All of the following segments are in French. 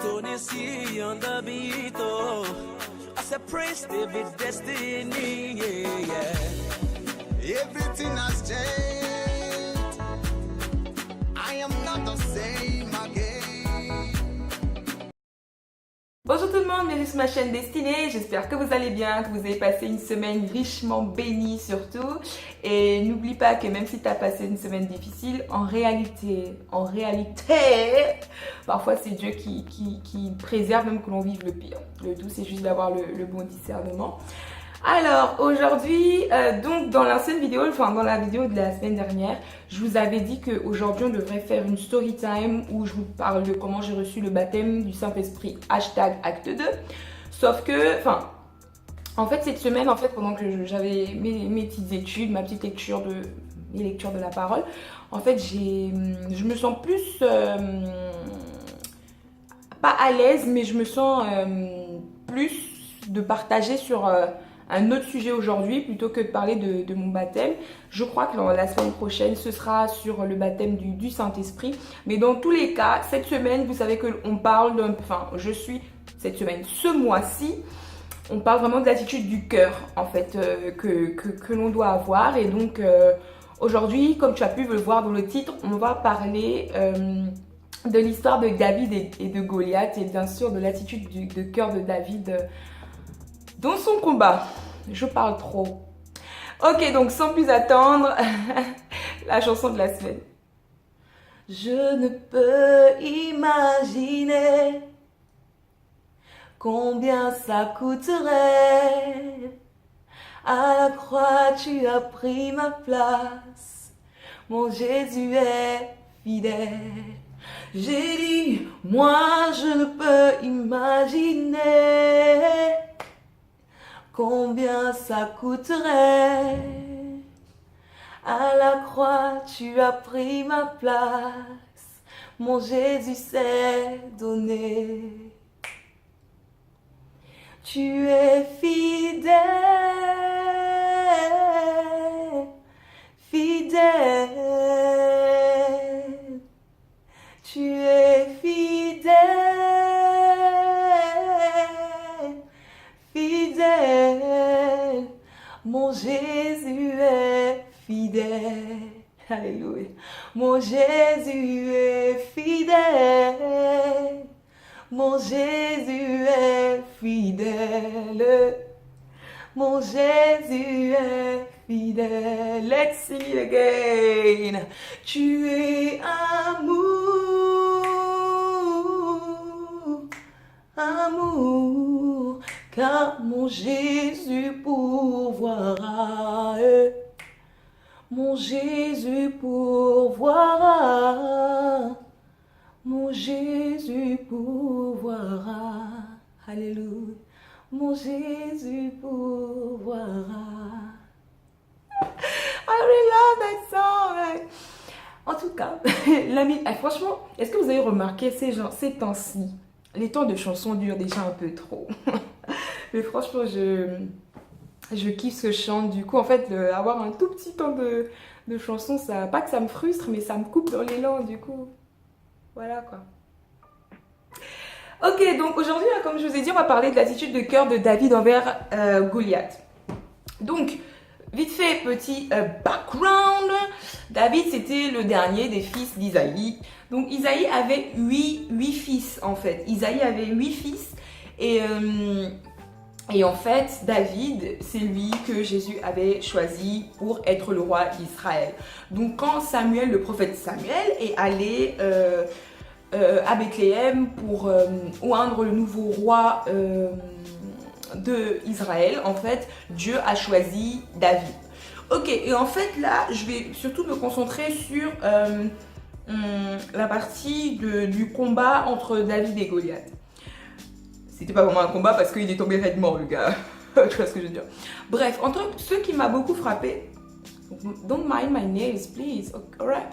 Tennessee on the beat, oh. I said, praise David destiny, yeah, yeah. Everything has changed. I am not the same again. Bonjour tout le monde, bienvenue sur ma chaîne Destinée, j'espère que vous allez bien, que vous avez passé une semaine richement bénie surtout. Et n'oublie pas que même si tu as passé une semaine difficile, en réalité, parfois c'est Dieu qui préserve même que l'on vive le pire. Le tout c'est juste d'avoir le bon discernement. Alors aujourd'hui, donc dans l'ancienne vidéo, enfin dans la vidéo de la semaine dernière, je vous avais dit qu'aujourd'hui on devrait faire une story time où je vous parle de comment j'ai reçu le baptême du Saint-Esprit, hashtag acte 2. Sauf que, enfin, en fait cette semaine, pendant que j'avais mes petites études, ma petite lecture mes lectures de la parole, en fait je me sens plus, pas à l'aise, mais je me sens plus de partager sur un autre sujet aujourd'hui plutôt que de parler de mon baptême. Je crois que la semaine prochaine ce sera sur le baptême du Saint-Esprit, mais dans tous les cas cette semaine vous savez qu'on parle ce mois-ci on parle vraiment de l'attitude du cœur en fait que l'on doit avoir. Et donc aujourd'hui, comme tu as pu le voir dans le titre, on va parler de l'histoire de David et de Goliath, et bien sûr de l'attitude de cœur de David dans son combat. Je parle trop. Ok, donc sans plus attendre, la chanson de la semaine. Je ne peux imaginer combien ça coûterait. À la croix, tu as pris ma place. Mon Jésus est fidèle. J'ai dit, moi je ne peux imaginer combien ça coûterait. À la croix, tu as pris ma place. Mon Jésus s'est donné. Tu es fidèle, fidèle. Tu es fidèle, fidèle. Mon Jésus est fidèle. Alléluia. Mon Jésus est fidèle. Mon Jésus est fidèle. Mon Jésus est fidèle. Let's sing it again. Tu es amour, amour, car mon Jésus pourvoira. Mon Jésus pourvoira. Mon Jésus pourvoira. Alléluia. Mon Jésus pourvoira. I really love that song. En tout cas, l'ami, franchement, est-ce que vous avez remarqué ces temps-ci, les temps de chansons durent déjà un peu trop. Mais franchement, je kiffe ce chant. Du coup, en fait, avoir un tout petit temps de chansons, ça, pas que ça me frustre, mais ça me coupe dans l'élan, du coup. Voilà quoi. Ok, donc aujourd'hui, comme je vous ai dit, on va parler de l'attitude de cœur de David envers Goliath. Donc, vite fait, petit background. David, c'était le dernier des fils d'Isaïe. Donc, Isaïe avait 8 fils en fait. Isaïe avait 8 fils. Et en fait, David, c'est lui que Jésus avait choisi pour être le roi d'Israël. Donc quand Samuel, le prophète Samuel, est allé à Bethléem pour oindre le nouveau roi d'Israël, en fait, Dieu a choisi David. Ok, et en fait là, je vais surtout me concentrer sur la partie du combat entre David et Goliath. C'était pas vraiment un combat parce qu'il est tombé raide mort, le gars. Tu vois ce que je veux dire. Bref, entre ce qui m'a beaucoup frappé, don't mind my nails, please. Alright.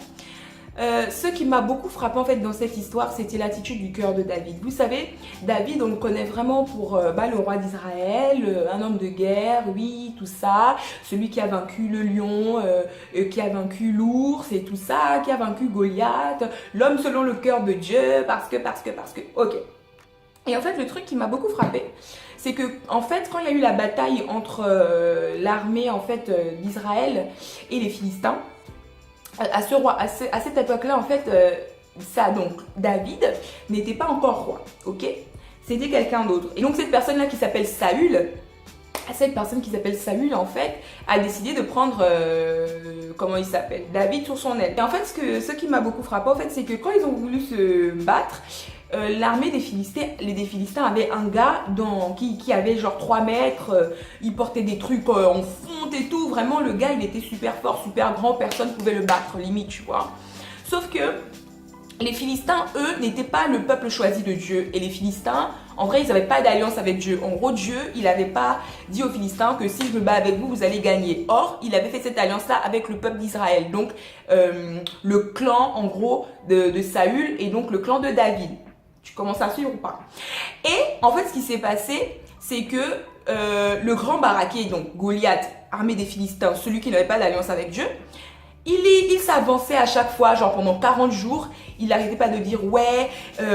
Ce qui m'a beaucoup frappé en fait dans cette histoire, c'était l'attitude du cœur de David. Vous savez, David, on le connaît vraiment pour le roi d'Israël, un homme de guerre, oui, tout ça, celui qui a vaincu le lion, qui a vaincu l'ours et tout ça, qui a vaincu Goliath, l'homme selon le cœur de Dieu, parce que, ok. Et en fait, le truc qui m'a beaucoup frappé, c'est que en fait, quand il y a eu la bataille entre l'armée en fait d'Israël et les Philistins, à cette époque-là, en fait, donc David n'était pas encore roi, ok? C'était quelqu'un d'autre. Et donc cette personne-là qui s'appelle Saül, en fait, a décidé de prendre, comment il s'appelle, David sur son aile. Et en fait, ce qui m'a beaucoup frappé, en fait, c'est que quand ils ont voulu se battre, l'armée des Philistins avait un gars qui avait genre 3 mètres, il portait des trucs en fonte et tout. Vraiment, le gars, il était super fort, super grand, personne pouvait le battre, limite, tu vois. Sauf que les Philistins, eux, n'étaient pas le peuple choisi de Dieu. Et les Philistins, en vrai, ils n'avaient pas d'alliance avec Dieu. En gros, Dieu, il n'avait pas dit aux Philistins que si je me bats avec vous, vous allez gagner. Or, il avait fait cette alliance-là avec le peuple d'Israël. Donc, le clan, en gros, de Saül et donc le clan de David. Tu commences à suivre ou pas? Et en fait, ce qui s'est passé, c'est que le grand baraquet, donc Goliath, armée des Philistins, celui qui n'avait pas d'alliance avec Dieu, il s'avançait à chaque fois, genre pendant 40 jours, il n'arrêtait pas de dire ouais,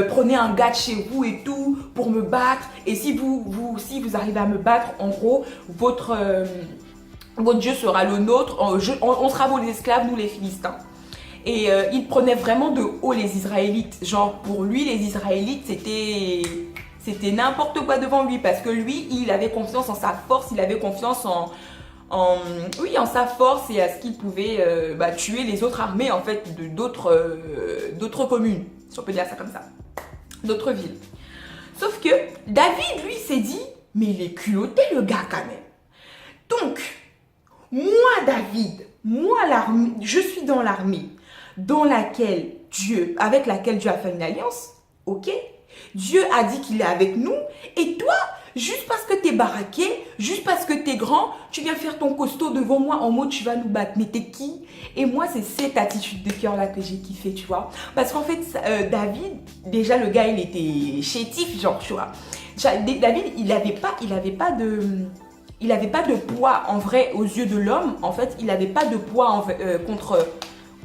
prenez un gars de chez vous et tout pour me battre. Et si vous arrivez à me battre, en gros, votre Dieu sera le nôtre, on sera vos esclaves, nous les Philistins. Et il prenait vraiment de haut les Israélites. Genre pour lui, les Israélites, c'était n'importe quoi devant lui parce que lui, il avait confiance en sa force, il avait confiance en sa force et à ce qu'il pouvait tuer les autres armées en fait d'autres communes, si on peut dire ça comme ça, d'autres villes. Sauf que David, lui, s'est dit, mais il est culotté le gars quand même. Donc, l'armée, je suis dans l'armée avec laquelle Dieu a fait une alliance, ok? Dieu a dit qu'il est avec nous et toi, juste parce que t'es baraqué, juste parce que t'es grand, tu viens faire ton costaud devant moi en mode tu vas nous battre. Mais t'es qui? Et moi, c'est cette attitude de cœur là que j'ai kiffé, tu vois. Parce qu'en fait, David, déjà le gars, il était chétif, genre, tu vois. David, il avait pas de poids en vrai aux yeux de l'homme. En fait, il n'avait pas de poids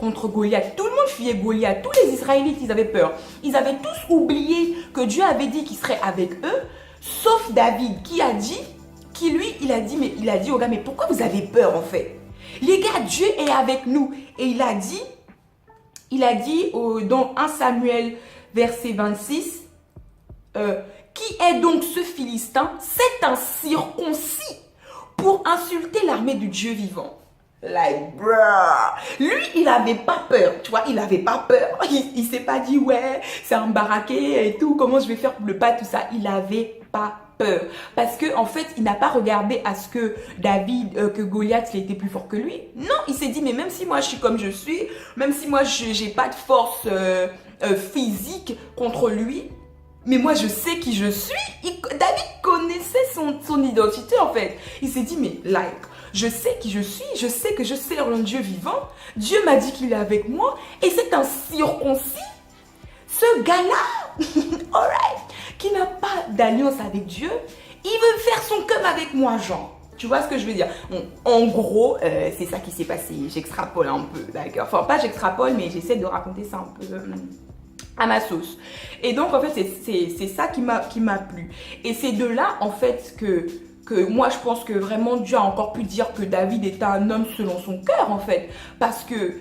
contre Goliath. Tout le monde fuyait Goliath. Tous les Israélites, ils avaient peur. Ils avaient tous oublié que Dieu avait dit qu'il serait avec eux. Sauf David qui a dit il a dit aux gars, mais pourquoi vous avez peur en fait? Les gars, Dieu est avec nous. Et il a dit dans 1 Samuel verset 26, qui est donc ce Philistin? C'est un circoncis pour insulter l'armée du Dieu vivant. Like, bruh. Lui, il avait pas peur, tu vois, il avait pas peur. Il s'est pas dit, ouais, c'est un baraquet et tout, comment je vais faire pour le pas, tout ça. Il avait pas peur. Parce que, en fait, il n'a pas regardé à ce que que Goliath, il était plus fort que lui. Non, il s'est dit, mais même si moi, je suis comme je suis, même si moi, j'ai pas de force physique contre lui, mais moi, je sais qui je suis. David connaissait son identité, en fait. Il s'est dit, mais like, je sais qui je suis, je sais que je sers un Dieu vivant. Dieu m'a dit qu'il est avec moi et c'est un circoncis. Ce gars-là, alright, qui n'a pas d'alliance avec Dieu, il veut faire son cum avec moi, genre. Tu vois ce que je veux dire? Bon, en gros, c'est ça qui s'est passé. J'extrapole un peu, d'accord? Enfin, pas j'extrapole, mais j'essaie de raconter ça un peu à ma sauce. Et donc, en fait, c'est ça qui m'a plu. Et c'est de là, en fait, que moi, je pense que vraiment Dieu a encore pu dire que David était un homme selon son cœur, en fait. Parce que,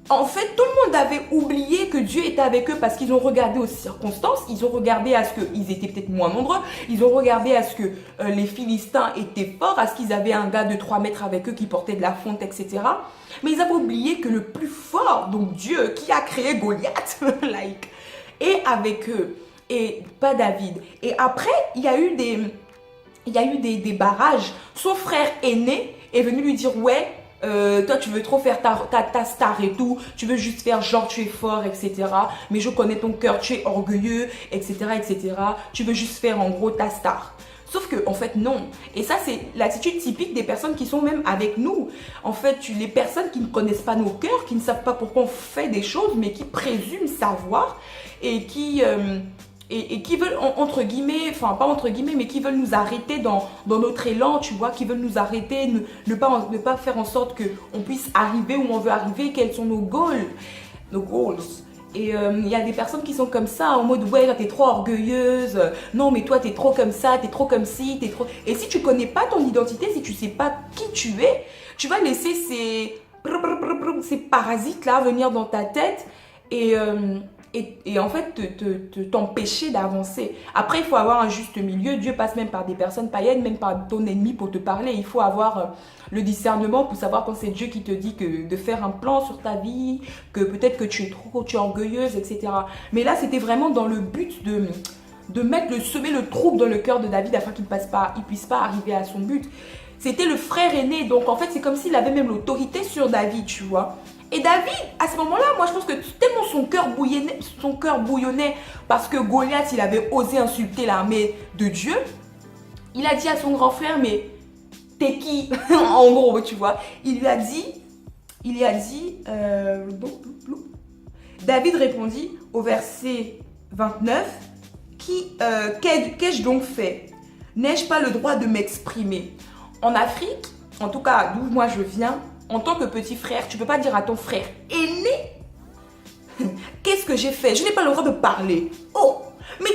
en fait, tout le monde avait oublié que Dieu était avec eux parce qu'ils ont regardé aux circonstances, ils ont regardé à ce qu'ils étaient peut-être moins nombreux, ils ont regardé à ce que les Philistins étaient forts, à ce qu'ils avaient un gars de 3 mètres avec eux qui portait de la fonte, etc. Mais ils avaient oublié que le plus fort, donc Dieu, qui a créé Goliath, like, est avec eux, et pas David. Et après, il y a eu des barrages. Son frère aîné est venu lui dire, ouais, toi tu veux trop faire ta star et tout, tu veux juste faire genre tu es fort, etc. Mais je connais ton cœur, tu es orgueilleux, etc., etc. Tu veux juste faire en gros ta star. Sauf que, en fait, non. Et ça, c'est l'attitude typique des personnes qui sont même avec nous. En fait, les personnes qui ne connaissent pas nos cœurs, qui ne savent pas pourquoi on fait des choses, mais qui présument savoir et qui veulent, entre guillemets, enfin pas entre guillemets, mais qui veulent nous arrêter dans notre élan, tu vois, qui veulent nous arrêter, ne pas faire en sorte qu'on puisse arriver où on veut arriver, quels sont nos goals. Et il y a des personnes qui sont comme ça, en mode ouais, t'es trop orgueilleuse, non mais toi t'es trop comme ça, t'es trop comme ci, t'es trop... Et si tu connais pas ton identité, si tu sais pas qui tu es, tu vas laisser ces parasites là venir dans ta tête et en fait t'empêcher d'avancer. Après, il faut avoir un juste milieu. Dieu passe même par des personnes païennes, même par ton ennemi pour te parler. Il faut avoir le discernement pour savoir quand c'est Dieu qui te dit que de faire un plan sur ta vie, que peut-être que tu es orgueilleuse, etc. Mais là, c'était vraiment dans le but de semer le trouble dans le cœur de David afin qu'il ne puisse pas arriver à son but. C'était le frère aîné, donc en fait, c'est comme s'il avait même l'autorité sur David, tu vois. Et David, à ce moment-là, moi je pense que tellement son cœur bouillonnait parce que Goliath, il avait osé insulter l'armée de Dieu. Il a dit à son grand frère, mais t'es qui? En gros, tu vois. Il lui a dit, David répondit au verset 29, qu'ai-je donc fait? N'ai-je pas le droit de m'exprimer? En Afrique, en tout cas d'où moi je viens, en tant que petit frère, tu ne peux pas dire à ton frère aîné, qu'est-ce que j'ai fait? Je n'ai pas le droit de parler. Oh, mais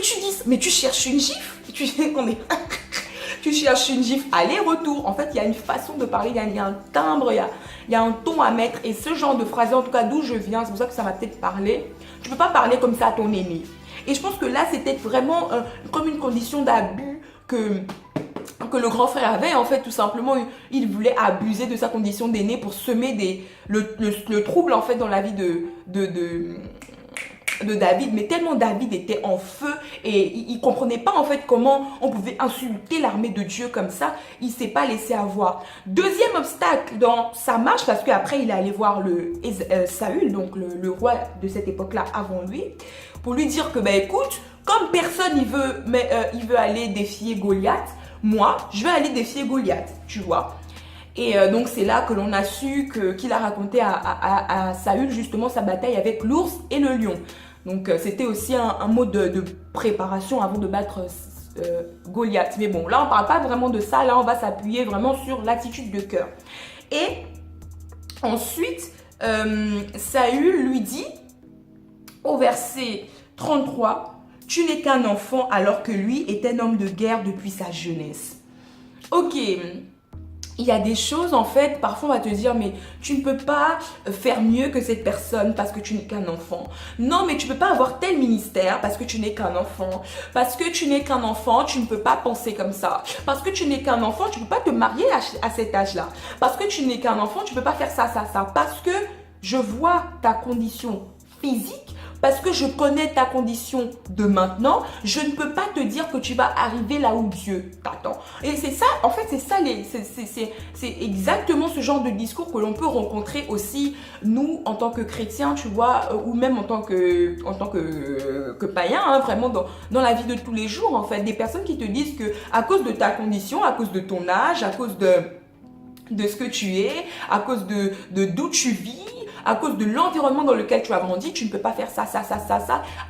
tu cherches une gifle. Tu cherches une gifle aller-retour. En fait, il y a une façon de parler, il y a un timbre, il y a un ton à mettre. Et ce genre de phrase, en tout cas d'où je viens, c'est pour ça que ça m'a peut-être parlé. Tu ne peux pas parler comme ça à ton aîné. Et je pense que là, c'était vraiment comme une condition d'abus que le grand frère avait. En fait, tout simplement, il voulait abuser de sa condition d'aîné pour semer le trouble en fait dans la vie de David. Mais tellement David était en feu et il comprenait pas en fait comment on pouvait insulter l'armée de Dieu comme ça. Il s'est pas laissé avoir. Deuxième obstacle dans sa marche, parce qu'après il est allé voir Saül, donc le roi de cette époque-là avant lui, pour lui dire que écoute, comme personne il veut aller défier Goliath, moi, je vais aller défier Goliath, tu vois. Et donc, c'est là que l'on a su qu'il a raconté à Saül, justement, sa bataille avec l'ours et le lion. Donc, c'était aussi un mot de préparation avant de battre Goliath. Mais bon, là, on ne parle pas vraiment de ça. Là, on va s'appuyer vraiment sur l'attitude de cœur. Et ensuite, Saül lui dit, au verset 33, « Tu n'es qu'un enfant alors que lui est un homme de guerre depuis sa jeunesse. » Ok, il y a des choses en fait, parfois on va te dire mais tu ne peux pas faire mieux que cette personne parce que tu n'es qu'un enfant. Non, mais tu ne peux pas avoir tel ministère parce que tu n'es qu'un enfant. Parce que tu n'es qu'un enfant, tu ne peux pas penser comme ça. Parce que tu n'es qu'un enfant, tu ne peux pas te marier à cet âge-là. Parce que tu n'es qu'un enfant, tu ne peux pas faire ça. Parce que je vois ta condition physique. Parce que je connais ta condition de maintenant, je ne peux pas te dire que tu vas arriver là où Dieu t'attend. Et c'est ça, en fait, c'est exactement ce genre de discours que l'on peut rencontrer aussi, nous, en tant que chrétiens, tu vois, ou même en tant que païens, hein, vraiment dans la vie de tous les jours, en fait. Des personnes qui te disent que à cause de ta condition, à cause de ton âge, à cause de ce que tu es, à cause de d'où tu vis, à cause de l'environnement dans lequel tu as grandi, tu ne peux pas faire ça.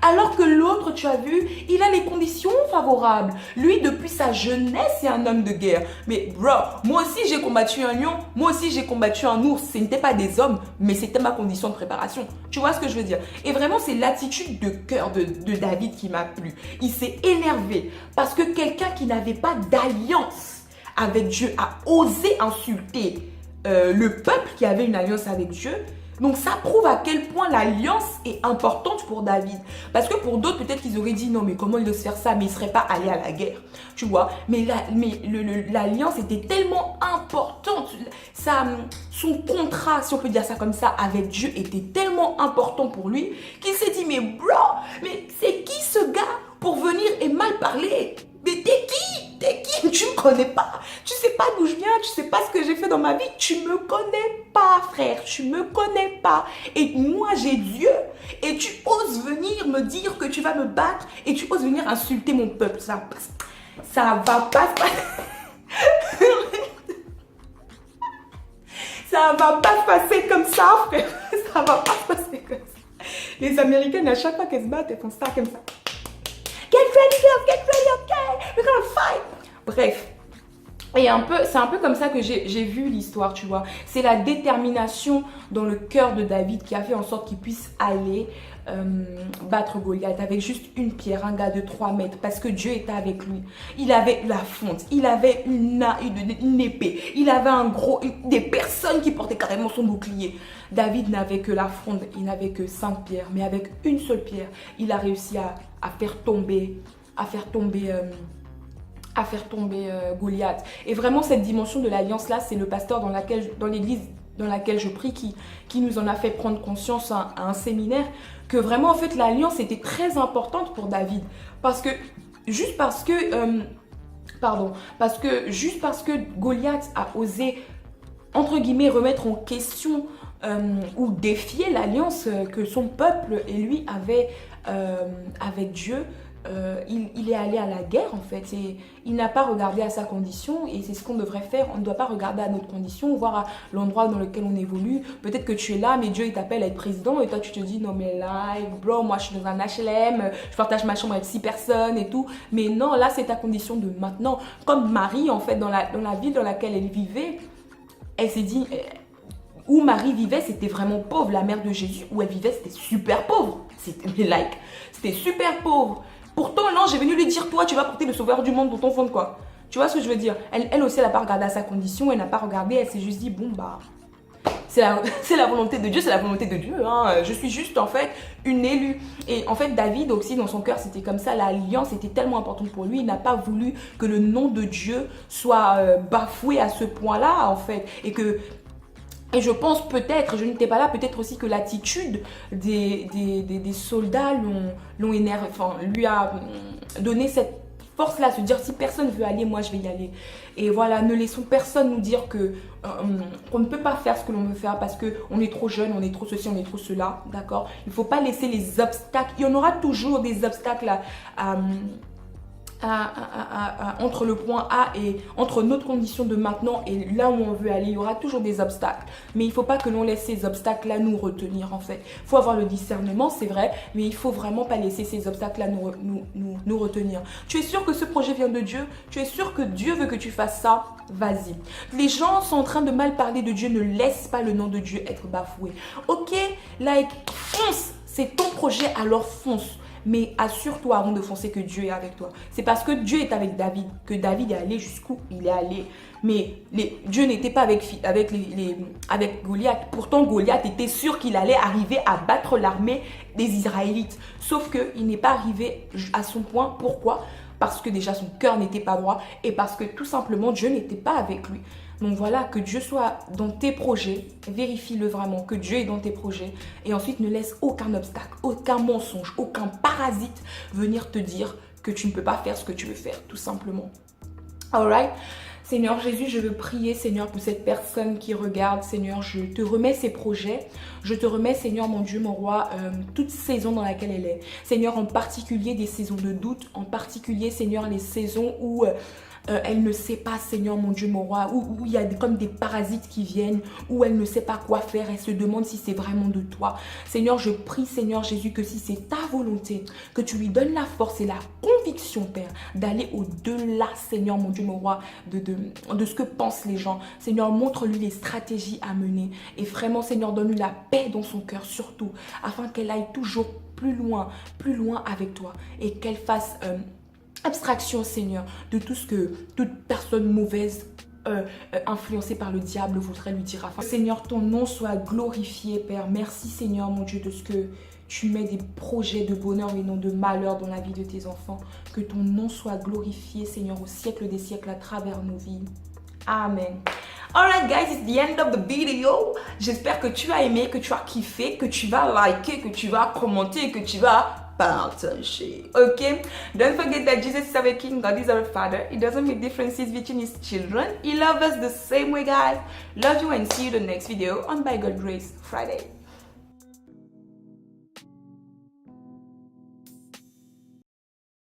Alors que l'autre, tu as vu, il a les conditions favorables. Lui, depuis sa jeunesse, c'est un homme de guerre. Mais bro, moi aussi j'ai combattu un lion, moi aussi j'ai combattu un ours. Ce n'était pas des hommes, mais c'était ma condition de préparation. Tu vois ce que je veux dire? Et vraiment, c'est l'attitude de cœur de David qui m'a plu. Il s'est énervé parce que quelqu'un qui n'avait pas d'alliance avec Dieu a osé insulter le peuple qui avait une alliance avec Dieu. Donc ça prouve à quel point l'alliance est importante pour David. Parce que pour d'autres, peut-être qu'ils auraient dit non, mais comment il ose faire ça? Mais il ne serait pas allé à la guerre. Tu vois? Mais l'alliance était tellement importante. Son contrat, si on peut dire ça comme ça, avec Dieu était tellement important pour lui qu'il s'est dit mais bro, mais c'est qui ce gars pour venir et mal parler? Mais t'es qui? Tu me connais pas. Tu sais pas d'où je viens. Tu sais pas ce que j'ai fait dans ma vie. Tu me connais pas, frère. Tu me connais pas. Et moi, j'ai Dieu. Et tu oses venir me dire que tu vas me battre. Et tu oses venir insulter mon peuple. Ça va pas se passer. Ça va pas se passer comme ça, frère. Ça va pas se passer comme ça. Les Américaines, à chaque fois qu'elles se battent, elles font ça comme ça. Get ready, girls, get ready, okay? We're gonna fight. Bref, Et c'est un peu comme ça que j'ai vu l'histoire, tu vois. C'est la détermination dans le cœur de David qui a fait en sorte qu'il puisse aller battre Goliath avec juste une pierre, un gars de 3 mètres, parce que Dieu était avec lui. Il avait la fonte, il avait une épée, il avait des personnes qui portaient carrément son bouclier. David n'avait que la fronde, il n'avait que 5 pierres, mais avec une seule pierre, il a réussi à faire tomber Goliath. Et vraiment, cette dimension de l'alliance là, c'est le pasteur dans l'église dans laquelle je prie qui nous en a fait prendre conscience à un séminaire, que vraiment en fait l'alliance était très importante pour David, parce que juste parce que Goliath a osé entre guillemets remettre en question ou défier l'alliance que son peuple et lui avaient avec Dieu. Il est allé à la guerre en fait, et il n'a pas regardé à sa condition, et c'est ce qu'on devrait faire. On ne doit pas regarder à notre condition, voir à l'endroit dans lequel on évolue. Peut-être que tu es là, mais Dieu il t'appelle à être président, et toi tu te dis non mais là, bro, moi je suis dans un HLM, je partage ma chambre avec 6 personnes et tout. Mais non, là c'est ta condition de maintenant. Comme Marie en fait, dans la ville dans laquelle elle vivait, elle s'est dit, où Marie vivait c'était vraiment pauvre. La mère de Jésus, où elle vivait c'était super pauvre, c'était super pauvre. Pourtant, non, j'ai venu lui dire, toi, tu vas porter le sauveur du monde dans ton fond, quoi. Tu vois ce que je veux dire? Elle aussi, elle n'a pas regardé à sa condition, elle n'a pas regardé, elle s'est juste dit, bon, bah, c'est la volonté de Dieu, c'est la volonté de Dieu, hein. Je suis juste, en fait, une élue. Et en fait, David aussi, dans son cœur, c'était comme ça, l'alliance était tellement importante pour lui, il n'a pas voulu que le nom de Dieu soit bafoué à ce point-là, en fait, et je pense peut-être, je n'étais pas là, peut-être aussi que l'attitude des soldats l'ont énervé, enfin, lui a donné cette force-là, se dire si personne veut aller, moi je vais y aller. Et voilà, ne laissons personne nous dire qu'on ne peut pas faire ce que l'on veut faire parce qu'on est trop jeune, on est trop ceci, on est trop cela, d'accord? Il ne faut pas laisser les obstacles, il y en aura toujours des obstacles entre le point A et entre notre condition de maintenant et là où on veut aller, il y aura toujours des obstacles. Mais il ne faut pas que l'on laisse ces obstacles-là nous retenir en fait. Il faut avoir le discernement, c'est vrai, mais il ne faut vraiment pas laisser ces obstacles-là nous retenir. Tu es sûr que ce projet vient de Dieu? Tu es sûr que Dieu veut que tu fasses ça? Vas-y. Les gens sont en train de mal parler de Dieu, ne laisse pas le nom de Dieu être bafoué. Ok, like, fonce, c'est ton projet, alors fonce. Mais assure-toi avant de foncer que Dieu est avec toi. C'est parce que Dieu est avec David que David est allé jusqu'où il est allé. Mais Dieu n'était pas avec Goliath. Pourtant, Goliath était sûr qu'il allait arriver à battre l'armée des Israélites. Sauf qu'il n'est pas arrivé à son point. Pourquoi? Parce que déjà son cœur n'était pas droit et parce que tout simplement Dieu n'était pas avec lui. Donc voilà, que Dieu soit dans tes projets, vérifie-le vraiment, que Dieu est dans tes projets. Et ensuite, ne laisse aucun obstacle, aucun mensonge, aucun parasite venir te dire que tu ne peux pas faire ce que tu veux faire, tout simplement. Alright? Seigneur Jésus, je veux prier, Seigneur, pour cette personne qui regarde. Seigneur, je te remets ses projets. Je te remets, Seigneur, mon Dieu, mon roi, toute saison dans laquelle elle est. Seigneur, en particulier des saisons de doute, en particulier, Seigneur, les saisons où elle ne sait pas, Seigneur, mon Dieu, mon roi, où il y a comme des parasites qui viennent, où elle ne sait pas quoi faire, elle se demande si c'est vraiment de toi. Seigneur, je prie, Seigneur Jésus, que si c'est ta volonté, que tu lui donnes la force et la conviction, Père, d'aller au-delà, Seigneur, mon Dieu, mon roi, de ce que pensent les gens. Seigneur, montre-lui les stratégies à mener et vraiment, Seigneur, donne-lui la paix dans son cœur, surtout, afin qu'elle aille toujours plus loin avec toi et qu'elle fasse abstraction, Seigneur, de tout ce que toute personne mauvaise influencée par le diable voudrait lui dire. Afin, Seigneur, ton nom soit glorifié, Père. Merci, Seigneur, mon Dieu, de ce que tu mets des projets de bonheur et non de malheur dans la vie de tes enfants. Que ton nom soit glorifié, Seigneur, au siècle des siècles à travers nos vies. Amen. Alright guys, it's the end of the video. J'espère que tu as aimé, que tu as kiffé, que tu vas liker, que tu vas commenter, que tu vas partager. Okay? Don't forget that Jesus is our King, God is our Father. He doesn't make differences between his children. He loves us the same way, guys. Love you and see you in the next video on By God's Grace Friday.